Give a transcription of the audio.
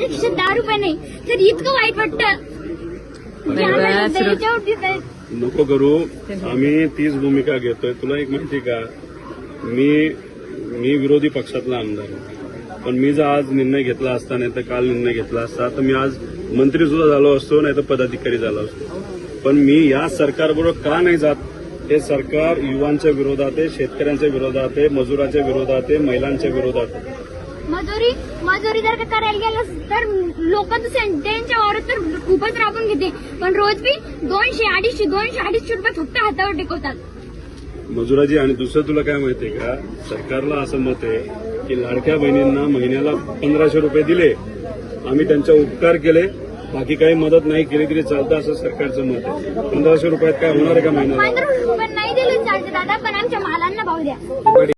माझ्या खिशात 10 रुपये नाही, तर इतकं वाईट वाटतं. नको करू, आम्ही तीच भूमिका घेतोय. तुला एक माहिती का, मी विरोधी पक्षातला आमदार आहे, पण मी जर आज निर्णय घेतला असता, नाही तर काल निर्णय घेतला असता, तर मी आज मंत्री सुद्धा झालो असतो, नाही तर पदाधिकारी झालो असतो. पण मी या सरकारबरोबर का नाही जात? हे सरकार युवांच्या विरोधात आहे, शेतकऱ्यांच्या विरोधात आहे, मजुराच्या विरोधात आहे, महिलांच्या विरोधात आहे. मजुरी जर का करायला गेलं तर लोक त्यांच्या वावरात तर खूपच राबून घेते, पण रोज बी 200-250 रुपये फक्त हातावर टेकवतात मजुराची. आणि दुसरं तुला काय माहितीये का, सरकारला असं मत आहे की लाडक्या बहिणींना महिन्याला 1500 रुपये दिले, आम्ही त्यांचे उपकार केले, बाकी काही मदत नाही केली तरी चालतं, असं सरकारचं मत आहे. 1500 रुपयात काय होणार आहे का महिन्याला? 1500 रुपये नाही दिले चालते दादा, पण आमच्या मालांना भाव द्या.